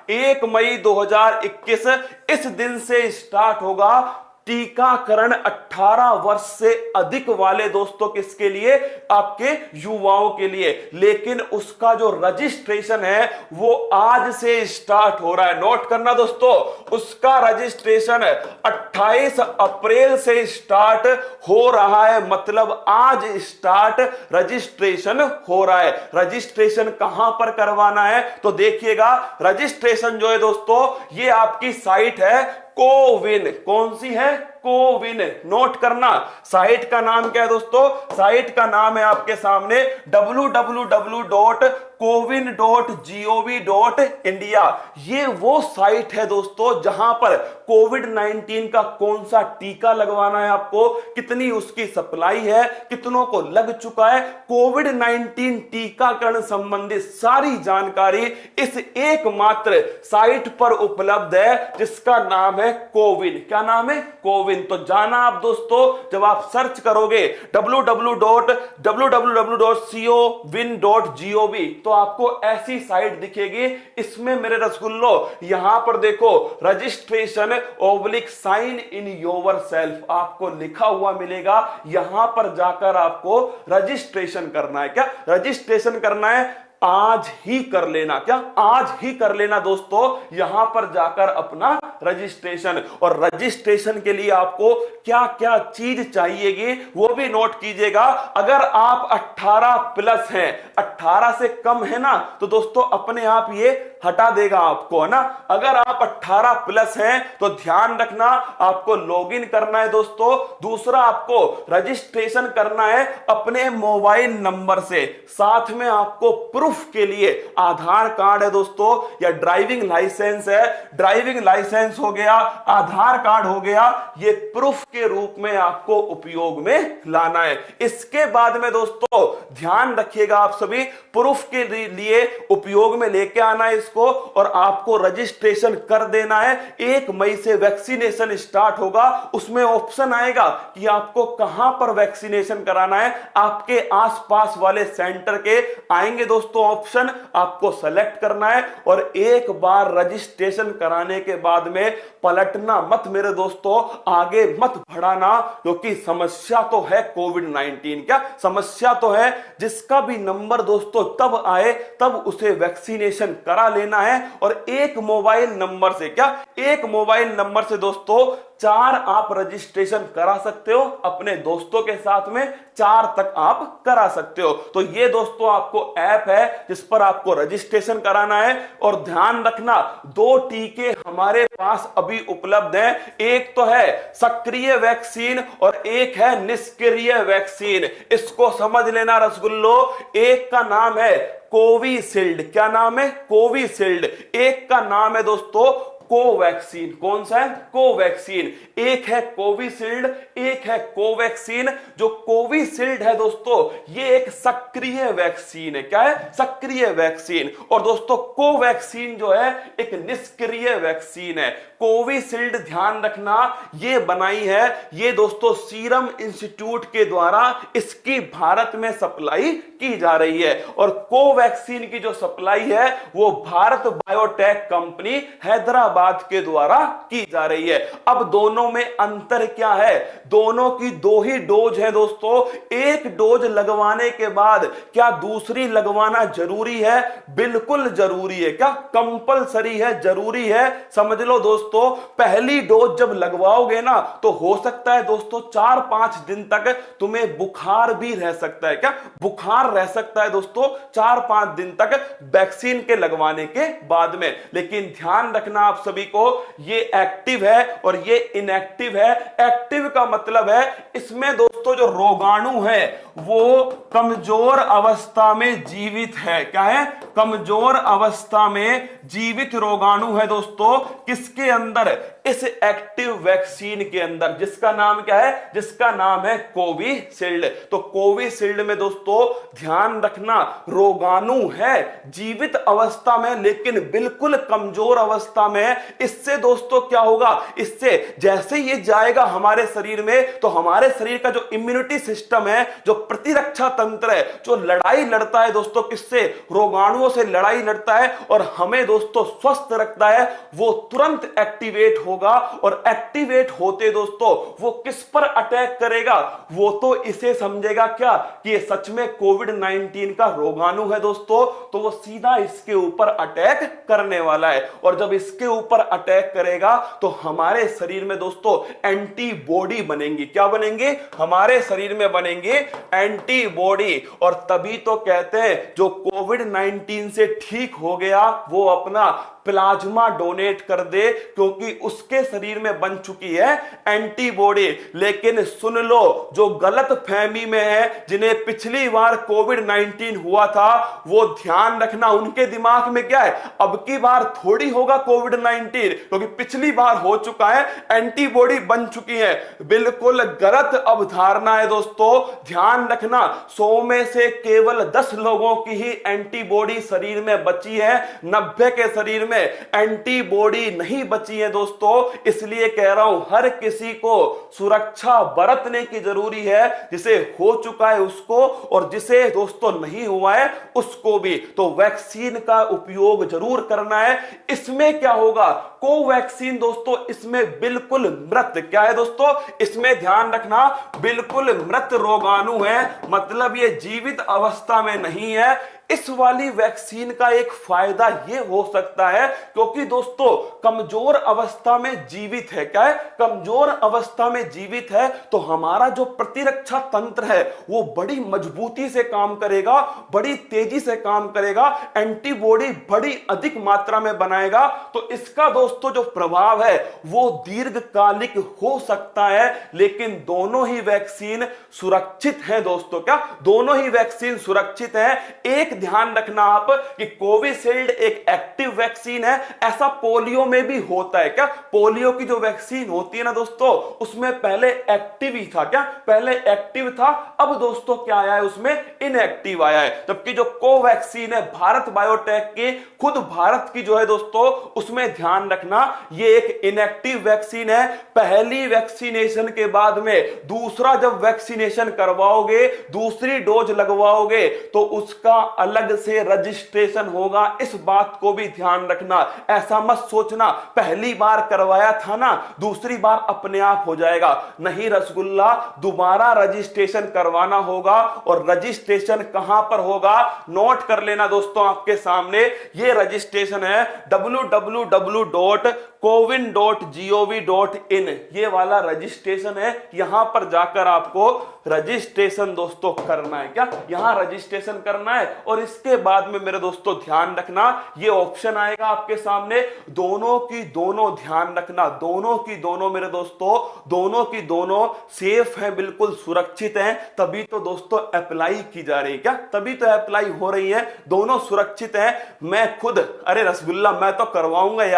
1 मई 2021 इस दिन से स्टार्ट होगा टीकाकरण 18 वर्ष से अधिक वाले दोस्तों किसके लिए, आपके युवाओं के लिए। लेकिन उसका जो रजिस्ट्रेशन है वो आज से स्टार्ट हो रहा है। नोट करना दोस्तों, उसका रजिस्ट्रेशन 28 अप्रैल से स्टार्ट हो रहा है, मतलब आज स्टार्ट रजिस्ट्रेशन हो रहा है। रजिस्ट्रेशन कहां पर करवाना है तो देखिएगा, रजिस्ट्रेशन जो है दोस्तों ये आपकी साइट है कोविन। कौन सी है, कोविन। नोट करना, साइट का नाम क्या है दोस्तों, साइट का नाम है आपके सामने www.cowin.gov.india। ये वो साइट है दोस्तों जहां पर कोविड-19 का कौन सा टीका लगवाना है आपको, कितनी उसकी सप्लाई है, कितनों को लग चुका है, कोविड-19 टीकाकरण संबंधित सारी जानकारी इस एकमात्र साइट पर उपलब्ध है जिसका नाम है कोविन। क्या नाम है, कोविन। तो जाना आप दोस्तों, जब आप सर्च करोगे www.cowin.gov तो आपको ऐसी साइट दिखेगी। इसमें मेरे रसगुल्लो यहां पर देखो, registration sign in yourself आपको लिखा हुआ मिलेगा। यहां पर जाकर आपको रजिस्ट्रेशन करना है। क्या रजिस्ट्रेशन करना है, आज ही कर लेना। क्या आज ही कर लेना दोस्तों, यहां पर जाकर अपना रजिस्ट्रेशन। और रजिस्ट्रेशन के लिए आपको क्या क्या चीज चाहिएगी वो भी नोट कीजिएगा। अगर आप 18 प्लस हैं, 18 से कम है ना, तो दोस्तों अपने आप ये हटा देगा आपको, है ना। अगर आप 18 प्लस हैं तो ध्यान रखना, आपको लॉगिन करना है दोस्तों। दूसरा, आपको रजिस्ट्रेशन करना है अपने मोबाइल नंबर से। साथ में आपको प्रूफ के लिए आधार कार्ड है दोस्तों, या ड्राइविंग लाइसेंस है। ड्राइविंग लाइसेंस हो गया, आधार कार्ड हो गया, ये प्रूफ के रूप में आपको उपयोग में लाना है। इसके बाद में दोस्तों ध्यान रखिएगा, आप सभी प्रूफ के लिए उपयोग में लेके आना है इसको, और आपको रजिस्ट्रेशन कर देना है। 1 मई से वैक्सीनेशन स्टार्ट होगा। उसमें ऑप्शन आएगा कि आपको कहां पर वैक्सीनेशन कराना है, आपके आसपास वाले सेंटर के आएंगे दोस्तों ऑप्शन, आपको सेलेक्ट करना है। और एक बार रजिस्ट्रेशन कराने के बाद में पलटना मत मेरे दोस्तों, आगे मत बढ़ाना, क्योंकि समस्या तो है कोविड-19। क्या समस्या तो है, जिसका भी नंबर दोस्तों तब आए तब उसे वैक्सीनेशन करा लेना है। और एक मोबाइल नंबर से, क्या एक मोबाइल नंबर से दोस्तों 4 आप रजिस्ट्रेशन करा सकते हो अपने दोस्तों के साथ में, 4 तक आप करा सकते हो। तो ये दोस्तों आपको ऐप है जिस पर आपको रजिस्ट्रेशन कराना है। और ध्यान रखना, 2 टीके हमारे पास अभी उपलब्ध हैं। एक तो है सक्रिय वैक्सीन और एक है निष्क्रिय वैक्सीन। इसको समझ लेना रसगुल्लो। एक का नाम है कोविशील्ड। क्या नाम है, कोविशील्ड। एक का नाम है दोस्तों कोवैक्सीन। कौन सा है, कोवैक्सीन। एक है कोविशील्ड, एक है कोवैक्सीन। जो कोविशील्ड है दोस्तों ये एक सक्रिय वैक्सीन है। क्या है, सक्रिय वैक्सीन। और दोस्तों कोवैक्सीन जो है एक निष्क्रिय वैक्सीन है। कोविशील्ड ध्यान रखना ये बनाई है, ये दोस्तों सीरम इंस्टीट्यूट के द्वारा इसकी भारत में सप्लाई की जा रही है। और कोवैक्सीन की जो सप्लाई है वो भारत बायोटेक कंपनी हैदराबाद के द्वारा की जा रही है। अब दोनों में अंतर क्या है, दोनों की 2 ही डोज है दोस्तों। एक डोज लगवाने के बाद क्या दूसरी लगवाना जरूरी है, बिल्कुल जरूरी है। क्या कंपलसरी है, जरूरी है। समझ लो दोस्तों, पहली डोज जब लगवाओगे ना तो हो सकता है दोस्तों 4-5 दिन तक तुम्हें बुखार भी रह सकता है। क्या बुखार रह सकता है दोस्तों 4-5 दिन तक वैक्सीन के लगवाने के बाद में। लेकिन ध्यान रखना आप सभी को, ये एक्टिव है और ये इनएक्टिव है। एक्टिव का मतलब है इसमें दोस्तों जो रोगाणु है वो कमजोर अवस्था में जीवित है। क्या है, कमजोर अवस्था में जीवित रोगाणु है दोस्तों। किसके अंदर, इस एक्टिव वैक्सीन के अंदर, जिसका नाम क्या है, जिसका नाम है कोविशील्ड। तो कोविशील्ड में दोस्तों ध्यान रखना, रोगाणु है जीवित अवस्था में लेकिन बिल्कुल कमजोर अवस्था में। इससे दोस्तों क्या होगा, इससे जैसे ये जाएगा हमारे शरीर में तो हमारे शरीर का जो इम्यूनिटी सिस्टम है, जो प्रतिरक्षा तंत्र है, जो लड़ाई लड़ता है दोस्तों किससे, रोगाणुओं से लड़ाई लड़ता है और हमें दोस्तों स्वस्थ रखता है, वो तुरंत एक्टिवेट होगा। और एक्टिवेट होते दोस्तों वो किस पर अटैक करेगा, वो तो इसे समझेगा क्या कि ये सच में कोविड-19 का रोगाणु है दोस्तों, तो वो सीधा इसके ऊपर अटैक करने वाला है। और जब इसके ऊपर अटैक करेगा तो हमारे शरीर में दोस्तों एंटीबॉडी बनेंगी। क्या बनेंगे, हमारे शरीर में बनेंगे एंटीबॉडी। और तभी तो कहते हैं जो कोविड-19 से ठीक हो गया वो अपना प्लाज्मा डोनेट कर दे, क्योंकि उसके शरीर में बन चुकी है एंटीबॉडी। लेकिन सुन लो, जो गलत फहमी में है, जिन्हें पिछली बार कोविड-19 हुआ था, वो ध्यान रखना उनके दिमाग में क्या है, अब की बार थोड़ी होगा कोविड-19, क्योंकि पिछली बार हो चुका है, एंटीबॉडी बन चुकी है। बिल्कुल गलत अवधारणा है दोस्तों। ध्यान रखना 100 में से केवल 10 लोगों की ही एंटीबॉडी शरीर में बची है, 90 के शरीर में एंटीबॉडी नहीं बची है दोस्तों। इसलिए कह रहा हूं हर किसी को सुरक्षा बरतने की जरूरी है, जिसे हो चुका है उसको और जिसे दोस्तों नहीं हुआ है उसको भी। तो वैक्सीन का उपयोग जरूर करना है। इसमें क्या होगा, कोवैक्सीन दोस्तों इसमें बिल्कुल मृत, क्या है दोस्तों, इसमें ध्यान रखना बिल्कुल मृत रोगाणु है, मतलब ये जीवित अवस्था में नहीं है। इस वाली वैक्सीन का एक फायदा यह हो सकता है, क्योंकि दोस्तों कमजोर अवस्था में जीवित है, क्या है, कमजोर अवस्था में जीवित है, तो हमारा जो प्रतिरक्षा तंत्र है वो बड़ी मजबूती से काम करेगा, बड़ी तेजी से काम करेगा, एंटीबॉडी बड़ी अधिक मात्रा में बनाएगा। तो इसका दोस्तों जो प्रभाव है वो दीर्घकालिक हो सकता है। लेकिन दोनों ही वैक्सीन सुरक्षित है दोस्तों, क्या, दोनों ही वैक्सीन सुरक्षित है। एक ध्यान रखना आप कि कोविशील्ड एक एक्टिव वैक्सीन है, ऐसा पोलियो में भी होता है। क्या, पोलियो की जो वैक्सीन होती है ना दोस्तों, उसमें पहले एक्टिव ही था, क्या, पहले एक्टिव था, अब दोस्तों क्या आया है, उसमें इनएक्टिव आया है। जबकि जो कोवैक्सीन है भारत बायोटेक की, खुद भारत की जो है दोस्तों, उसमें ध्यान रखना ये एक इनएक्टिव वैक्सीन है। पहली वैक्सीनेशन के बाद में दूसरा जब वैक्सीनेशन करवाओगे, दूसरी डोज लगवाओगे, तो उसका अलग से रजिस्ट्रेशन होगा। इस बात को भी ध्यान रखना, ऐसा मत सोचना पहली बार करवाया था ना, दूसरी बार अपने आप हो जाएगा, नहीं रसगुल्ला, दोबारा रजिस्ट्रेशन करवाना होगा। और रजिस्ट्रेशन कहां पर होगा, नोट कर लेना दोस्तों, आपके सामने ये रजिस्ट्रेशन है www.cowin.gov.in, ये वाला रजिस्ट्रेशन है। यहां पर जाकर आपको रजिस्ट्रेशन दोस्तों करना है, क्या, यहां रजिस्ट्रेशन करना है। और इसके बाद में मेरे दोस्तों ध्यान रखना ये ऑप्शन आएगा आपके सामने, दोनों की दोनों, ध्यान रखना दोनों की दोनों मेरे दोस्तों, दोनों की दोनों सेफ है, बिल्कुल सुरक्षित है। तभी तो दोस्तों अप्लाई की जा रही है, क्या, तभी तो अप्लाई हो रही है, दोनों सुरक्षित है। मैं खुद, अरे रसगुल्ला, मैं तो करवाऊंगा यार।